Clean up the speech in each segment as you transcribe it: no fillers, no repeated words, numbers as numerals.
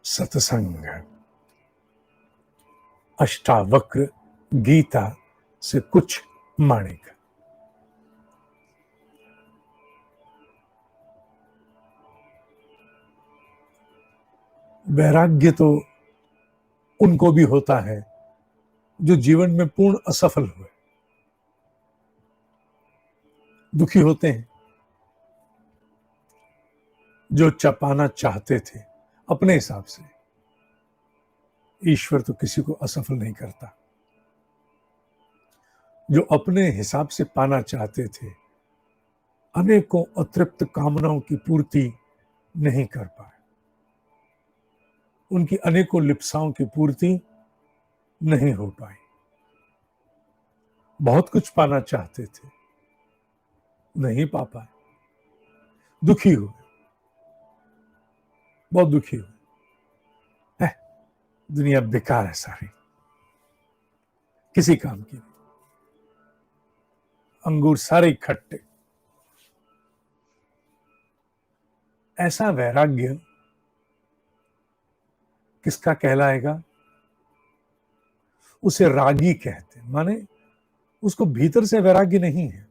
सत्संग, अष्टावक्र, गीता से कुछ माणिक। वैराग्य तो उनको भी होता है जो जीवन में पूर्ण असफल हुए, दुखी होते हैं, जो पाना चाहते थे अपने हिसाब से। ईश्वर तो किसी को असफल नहीं करता। जो अपने हिसाब से पाना चाहते थे, अनेकों अतृप्त कामनाओं की पूर्ति नहीं कर पाए, उनकी अनेकों लिप्साओं की पूर्ति नहीं हो पाई। बहुत कुछ पाना चाहते थे, नहीं पा पाए, दुखी हुए, बहुत दुखी हुए। दुनिया बेकार है सारी, किसी काम की नहीं। अंगूर सारे खट्टे। ऐसा वैराग्य किसका कहलाएगा? उसे रागी कहते हैं, माने उसको भीतर से वैराग्य नहीं है।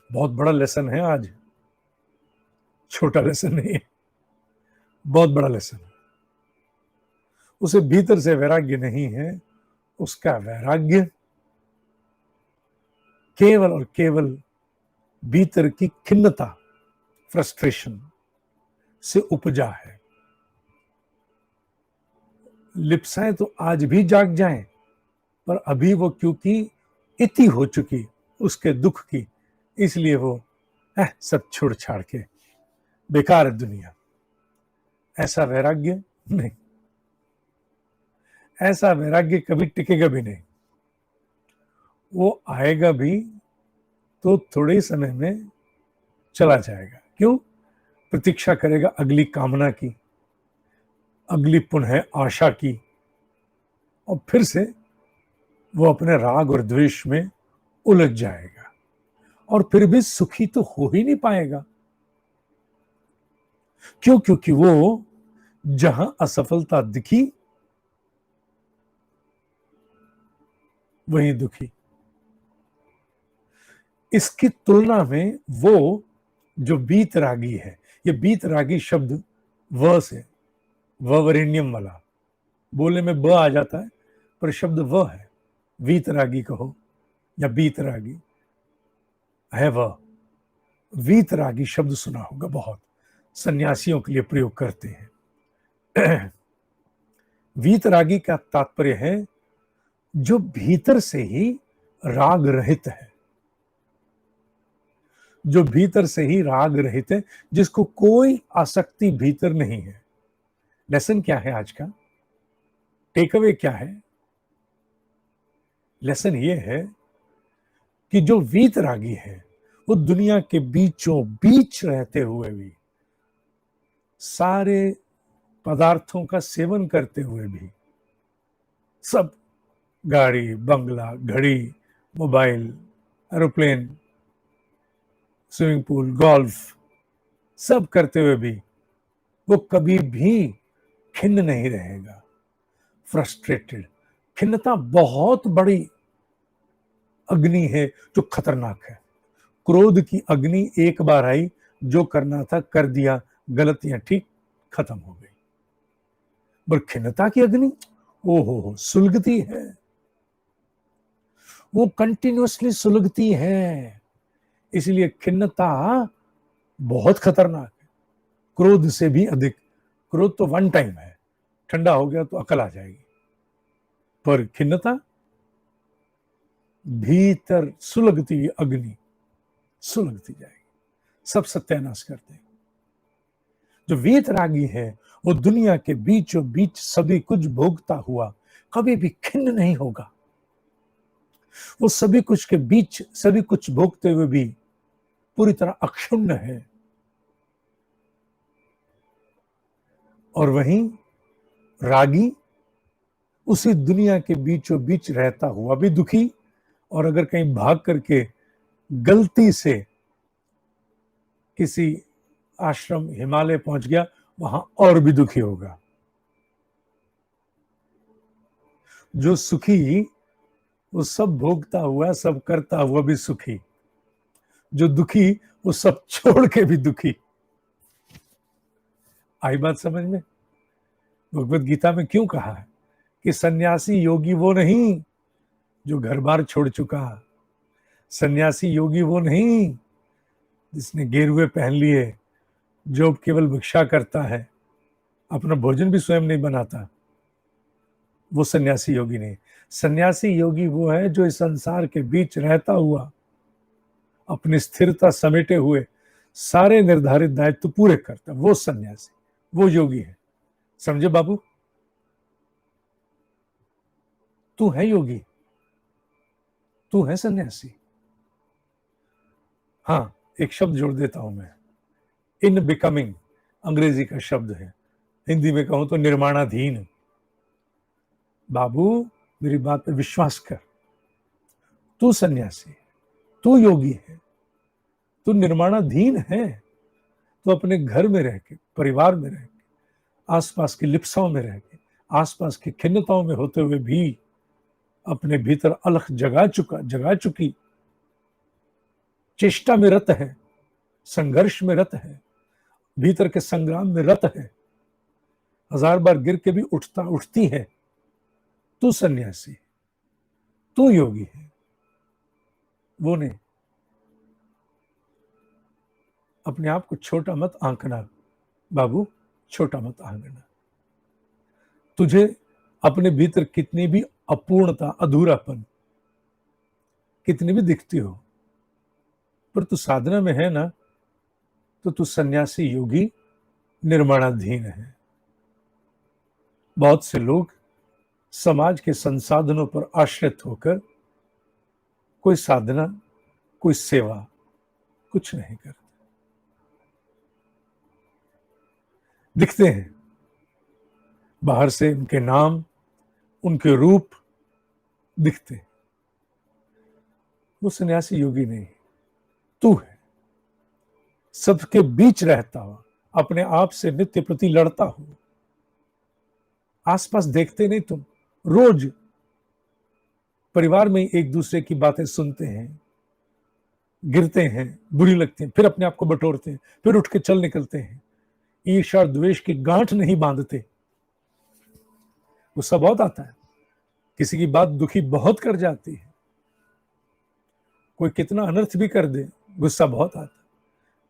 बहुत बड़ा लेसन है आज, छोटा लेसन नहीं है, बहुत बड़ा लेसन है। उसे भीतर से वैराग्य नहीं है, उसका वैराग्य केवल और केवल भीतर की खिन्नता, फ्रस्ट्रेशन से उपजा है। लिप्साएं तो आज भी जाग जाएं, पर अभी वो क्योंकि इति हो चुकी उसके दुख की, इसलिए वो सब छोड़ छाड़ के बेकार है दुनिया। ऐसा वैराग्य नहीं, ऐसा वैराग्य कभी टिकेगा भी नहीं। वो आएगा भी तो थोड़े समय में चला जाएगा। क्यों? प्रतीक्षा करेगा अगली कामना की, अगली पुनः आशा की, और फिर से वो अपने राग और द्वेष में उलझ जाएगा, और फिर भी सुखी तो हो ही नहीं पाएगा। क्यों? क्योंकि वो जहां असफलता दिखी वहीं दुखी। इसकी तुलना में वो जो वीतरागी है, ये वीतरागी शब्द व से, वरेण्यम वाला, बोलने में ब आ जाता है पर शब्द व है। वीतरागी कहो या वीतरागी है व। वीतरागी शब्द सुना होगा, बहुत सन्यासियों के लिए प्रयोग करते हैं। वीतरागी का तात्पर्य है जो भीतर से ही राग रहित है, जो भीतर से ही राग रहित है, जिसको कोई आसक्ति भीतर नहीं है। लेसन क्या है आज का? टेक अवे क्या है? लेसन ये है कि जो वीतरागी है वो दुनिया के बीचों बीच रहते हुए भी, सारे पदार्थों का सेवन करते हुए भी, सब गाड़ी, बंगला, घड़ी, mobile, aeroplane, swimming pool, golf, सब करते हुए भी वो कभी भी खिन्न नहीं रहेगा, फ्रस्ट्रेटेड। खिन्नता बहुत बड़ी अग्नि है जो खतरनाक है। क्रोध की अग्नि एक बार आई, जो करना था कर दिया, गलतियां ठीक, खत्म हो गई। पर खिन्नता की अग्नि ओहो सुलगती है, वो कंटिन्यूअसली सुलगती है। इसलिए खिन्नता बहुत खतरनाक है, क्रोध से भी अधिक। क्रोध तो वन टाइम है, ठंडा हो गया तो अकल आ जाएगी, पर खिन्नता भीतर सुलगती अग्नि, सुलगती जाएगी, सब सत्यानाश कर देगी। जो वीतरागी है वो दुनिया के बीचों बीच सभी कुछ भोगता हुआ कभी भी खिन्न नहीं होगा। वो सभी कुछ के बीच सभी कुछ भोगते हुए भी पूरी तरह अक्षुण्ण है। और वहीं रागी उसी दुनिया के बीचों बीच रहता हुआ भी दुखी, और अगर कहीं भाग करके गलती से किसी आश्रम हिमालय पहुंच गया वहां और भी दुखी होगा। जो सुखी वो सब भोगता हुआ, सब करता हुआ भी सुखी। जो दुखी वो सब छोड़ के भी दुखी। आई बात समझ में? भगवत गीता में क्यों कहा है कि सन्यासी योगी वो नहीं जो घर बार छोड़ चुका। सन्यासी योगी वो नहीं जिसने गेरुए पहन लिए, जो केवल भिक्षा करता है, अपना भोजन भी स्वयं नहीं बनाता। वो सन्यासी योगी नहीं। सन्यासी योगी वो है जो इस संसार के बीच रहता हुआ अपनी स्थिरता समेटे हुए सारे निर्धारित दायित्व पूरे करता। वो सन्यासी, वो योगी है। समझे बाबू? तू है योगी, तू है सन्यासी। हाँ, एक शब्द जोड़ देता हूं मैं, इन बिकमिंग अंग्रेजी का शब्द है, हिंदी में कहूं तो निर्माणाधीन। बाबू मेरी बात पे विश्वास कर, तू सन्यासी, तू योगी है, तू निर्माणाधीन है। तो अपने घर में रह के, परिवार में रह के, आसपास की लिप्साओं में रह के, आसपास की खिन्नताओं में होते हुए भी अपने भीतर अलख जगा चुकी चेष्टा में रत है, संघर्ष में रत है, भीतर के संग्राम में रत है, हजार बार गिर के भी उठती है। तू सन्यासी, तू योगी है, वो नहीं। अपने आप को छोटा मत आंकना बाबू, छोटा मत आंकना। तुझे अपने भीतर कितनी भी अपूर्णता, अधूरापन कितनी भी दिखती हो, पर तू साधना में है ना, तो तू सन्यासी योगी निर्माणाधीन है। बहुत से लोग समाज के संसाधनों पर आश्रित होकर कोई साधना, कोई सेवा कुछ नहीं करते। दिखते हैं बाहर से, उनके नाम, उनके रूप दिखते हैं। वो सन्यासी योगी नहीं, तू है। सबके बीच रहता हुआ, अपने आप से नित्य प्रति लड़ता हुआ। आसपास देखते नहीं तुम, रोज परिवार में एक दूसरे की बातें सुनते हैं, गिरते हैं, बुरी लगती हैं, फिर अपने आप को बटोरते हैं, फिर उठ के चल निकलते हैं। ईर्ष्या द्वेष की गांठ नहीं बांधते। गुस्सा बहुत आता है, किसी की बात दुखी बहुत कर जाती है, कोई कितना अनर्थ भी कर दे, गुस्सा बहुत आता है,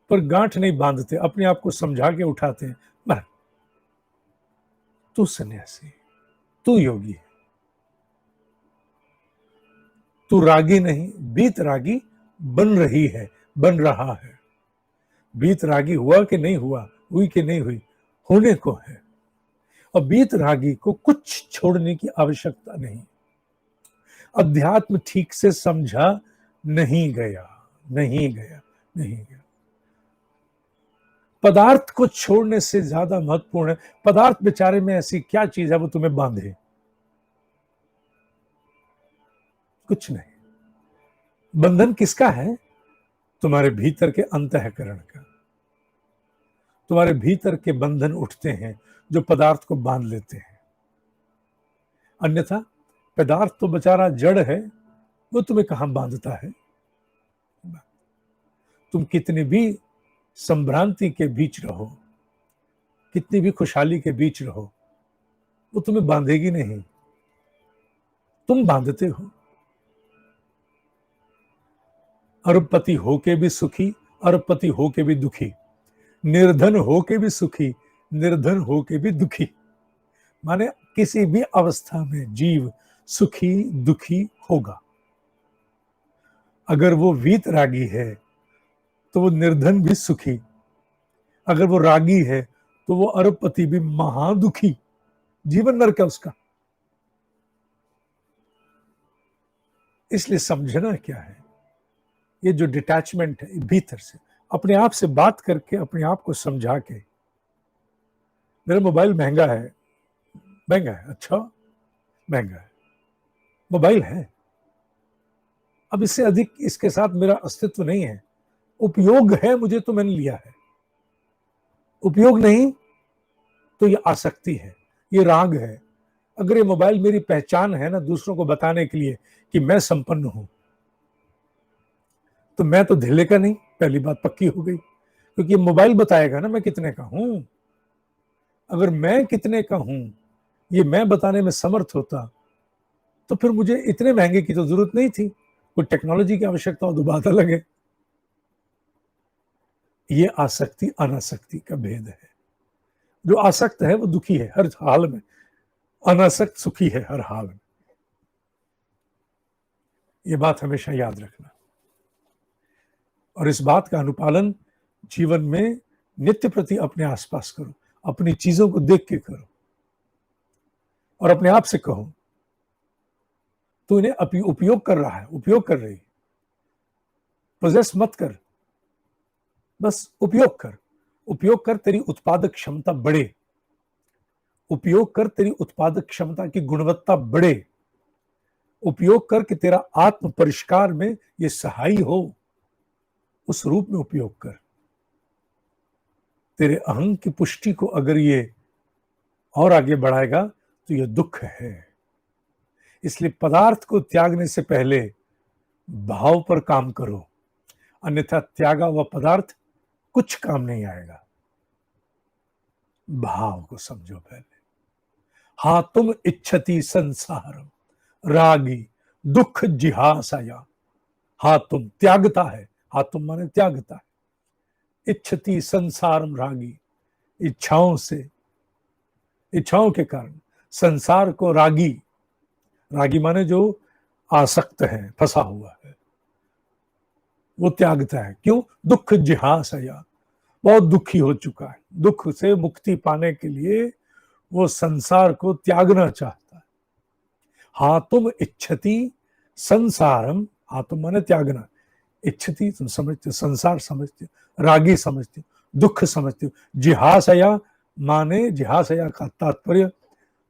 पर गांठ नहीं बांधते, अपने आप को समझा के उठाते हैं। पर तू सन्यासी, तू योगी है। तू रागी नहीं, बीत रागी बन रही है, बन रहा है। बीत रागी हुआ कि नहीं हुआ, हुई कि नहीं हुई, होने को है। और बीत रागी को कुछ छोड़ने की आवश्यकता नहीं। अध्यात्म ठीक से समझा नहीं गया, नहीं गया, नहीं गया। पदार्थ को छोड़ने से ज्यादा महत्वपूर्ण है, पदार्थ बेचारे में ऐसी क्या चीज है वो तुम्हें बांधे? कुछ नहीं। बंधन किसका है? तुम्हारे भीतर के अंतःकरण का। तुम्हारे भीतर के बंधन उठते हैं जो पदार्थ को बांध लेते हैं। अन्यथा पदार्थ तो बेचारा जड़ है, वो तुम्हें कहां बांधता है? तुम कितनी भी संभ्रांति के बीच रहो, कितनी भी खुशहाली के बीच रहो, वो तुम्हें बांधेगी नहीं, तुम बांधते हो। अरबपति होके भी सुखी, अरबपति होके भी दुखी, निर्धन होके भी सुखी, निर्धन होके भी दुखी। माने किसी भी अवस्था में जीव सुखी दुखी होगा। अगर वो वीत रागी है तो वो निर्धन भी सुखी, अगर वो रागी है तो वो अरबपति भी महादुखी। जीवन नरक है उसका। इसलिए समझना क्या है, ये जो डिटैचमेंट है भीतर से, अपने आप से बात करके, अपने आप को समझा के। मेरा मोबाइल महंगा है, महंगा है, अच्छा महंगा है, मोबाइल है, अब इससे अधिक इसके साथ मेरा अस्तित्व नहीं है। उपयोग है मुझे तो मैंने लिया है, उपयोग नहीं तो ये आसक्ति है, ये राग है। अगर ये मोबाइल मेरी पहचान है ना दूसरों को बताने के लिए कि मैं संपन्न हूं, तो मैं तो धिल्ले का नहीं, पहली बात पक्की हो गई, क्योंकि ये मोबाइल बताएगा ना मैं कितने का हूं। अगर मैं कितने का हूं ये मैं बताने में समर्थ होता तो फिर मुझे इतने महंगे की तो जरूरत नहीं थी। कोई टेक्नोलॉजी की आवश्यकता हो तो बात अलग है। ये आसक्ति अनासक्ति का भेद है। जो आसक्त है वो दुखी है हर हाल में, अनासक्त सुखी है हर हाल में। ये बात हमेशा याद रखना, और इस बात का अनुपालन जीवन में नित्य प्रति अपने आसपास करो, अपनी चीजों को देख के करो, और अपने आप से कहो तू इन्हें उपयोग कर रहा है, उपयोग कर रही, पोजेस मत कर, बस उपयोग कर। उपयोग कर, तेरी उत्पादक क्षमता बढ़े, उपयोग कर, तेरी उत्पादक क्षमता की गुणवत्ता बढ़े, उपयोग कर कि तेरा आत्म परिष्कार में ये सहायी हो, उस रूप में उपयोग कर। तेरे अहंग की पुष्टि को अगर ये और आगे बढ़ाएगा तो ये दुख है। इसलिए पदार्थ को त्यागने से पहले भाव पर काम करो, अन्यथा त्यागा हुआ पदार्थ कुछ काम नहीं आएगा। भाव को समझो पहले। हाँ तुम इच्छति संसारम रागी दुख जिहासया। हाँ तुम त्यागता है, हाँ तुम माने त्यागता है, इच्छति संसारम रागी, इच्छाओं से, इच्छाओं के कारण संसार को रागी, रागी माने जो आसक्त है, फंसा हुआ है, वो त्यागता है। क्यों? दुख जिहासया, बहुत दुखी हो चुका है, दुख से मुक्ति पाने के लिए वो संसार को त्यागना चाहता है। हाँ तुम इच्छति संसारम, हाँ तुम माने त्यागना, इच्छति तुम समझते हो, संसार समझते हो, रागी समझते हो, दुख समझते हो, जिहासया माने, जिहासया का तात्पर्य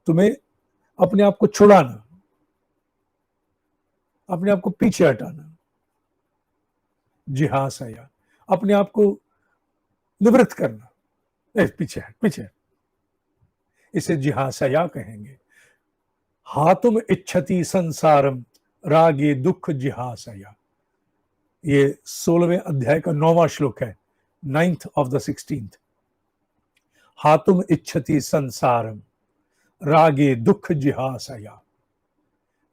तुम्हें अपने आप को छुड़ाना, अपने आप को पीछे हटाना। जिहासया अपने आप को निवृत्त करना, पीछे हट, पीछे हट, इसे जिहासया कहेंगे। हाँ तुम इच्छति संसारम रागे दुख जिहासया, ये 16वें अध्याय का 9वां श्लोक है, 9th of the 16th। हाँ तुम इच्छति संसारम रागे दुख जिहासया।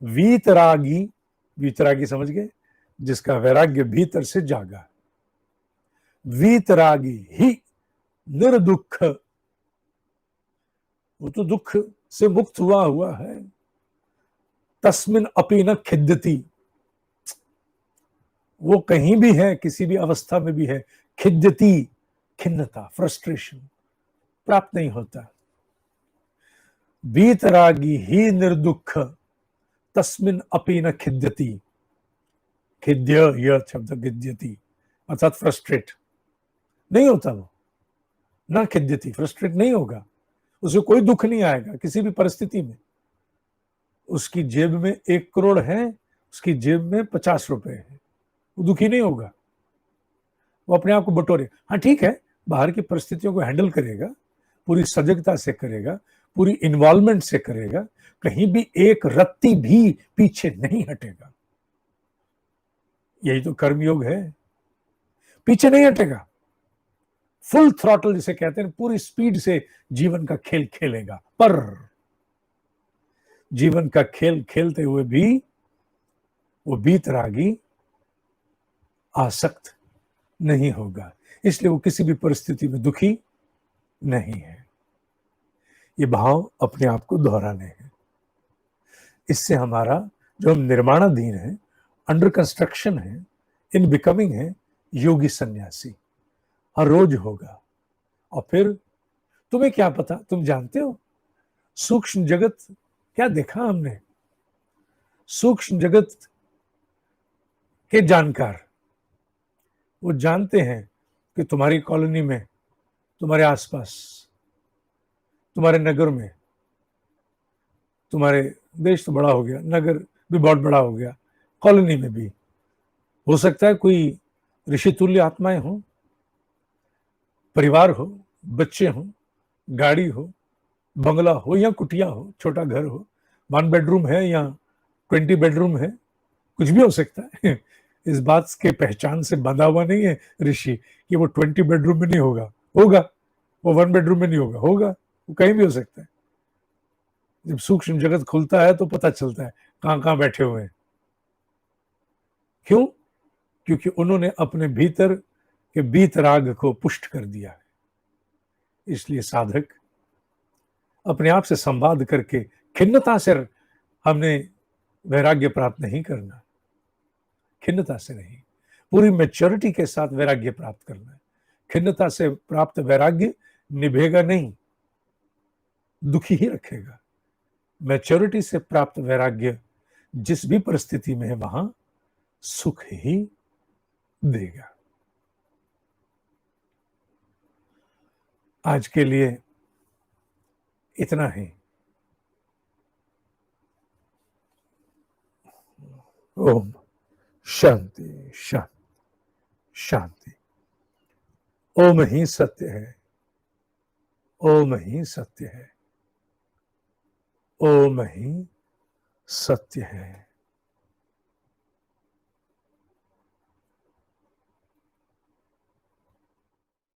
वीतरागी, वीतरागी समझ गए, जिसका वैराग्य भीतर से जागा। वीतरागी ही निर्दुख, वो तो दुख से मुक्त हुआ है। तस्मिन अपि न खिद्यति, वो कहीं भी है, किसी भी अवस्था में भी है, खिद्यति खिन्नता, फ्रस्ट्रेशन प्राप्त नहीं होता। वीतरागी ही निर्दुख तस्मिन अपि न खिद्यति, खिद्य यह शब्द खिद्यति अर्थात फ्रस्ट्रेट नहीं होता, वो ना खिद्यति, फ्रस्ट्रेट नहीं होगा, उसे कोई दुख नहीं आएगा किसी भी परिस्थिति में। उसकी जेब में 1 करोड़ है, उसकी जेब में 50 रुपए है, वो दुखी नहीं होगा, वो अपने आप को बटोरे। हाँ ठीक है, बाहर की परिस्थितियों को हैंडल करेगा, पूरी सजगता से करेगा, पूरी इन्वॉल्वमेंट से करेगा, कहीं भी एक रत्ती भी पीछे नहीं हटेगा। यही तो कर्मयोग है, पीछे नहीं हटेगा, फुल थ्रॉटल जिसे कहते हैं, पूरी स्पीड से जीवन का खेल खेलेगा। पर जीवन का खेल खेलते हुए भी वो वीतरागी आसक्त नहीं होगा, इसलिए वो किसी भी परिस्थिति में दुखी नहीं है। ये भाव अपने आप को दोहराने हैं। इससे हमारा जो हम निर्माणाधीन है, अंडर कंस्ट्रक्शन है, इन बिकमिंग है योगी सन्यासी, हर रोज होगा। और फिर तुम्हें क्या पता, तुम जानते हो सूक्ष्म जगत क्या देखा हमने, सूक्ष्म जगत के जानकार वो जानते हैं कि तुम्हारी कॉलोनी में, तुम्हारे आसपास, तुम्हारे नगर में, तुम्हारे देश तो बड़ा हो गया, नगर भी बहुत बड़ा हो गया, कॉलोनी में भी हो सकता है कोई ऋषि तुल्य आत्माएं हो, परिवार हो, बच्चे हो, गाड़ी हो, बंगला हो या कुटिया हो, छोटा घर हो, 1 बेडरूम है या 20 बेडरूम है, कुछ भी हो सकता है। इस बात के पहचान से बंधा हुआ नहीं है ऋषि कि वो 20 बेडरूम में नहीं होगा, होगा। वो 1 बेडरूम में नहीं होगा, होगा। वो कहीं भी हो सकता है। जब सूक्ष्म जगत खुलता है तो पता चलता है कहां कहां बैठे हुए हैं। क्यों? क्योंकि उन्होंने अपने भीतर के बीतराग को पुष्ट कर दिया है। इसलिए साधक अपने आप से संवाद करके खिन्नता से हमने वैराग्य प्राप्त नहीं करना, खिन्नता से नहीं, पूरी मैच्योरिटी के साथ वैराग्य प्राप्त करना है। खिन्नता से प्राप्त वैराग्य निभेगा नहीं, दुखी ही रखेगा। मैच्योरिटी से प्राप्त वैराग्य जिस भी परिस्थिति में है वहां सुख ही देगा। आज के लिए इतना ही। ओम शांति शांति शांति। ओम ही सत्य है, ओम ही सत्य है, ओम ही सत्य है।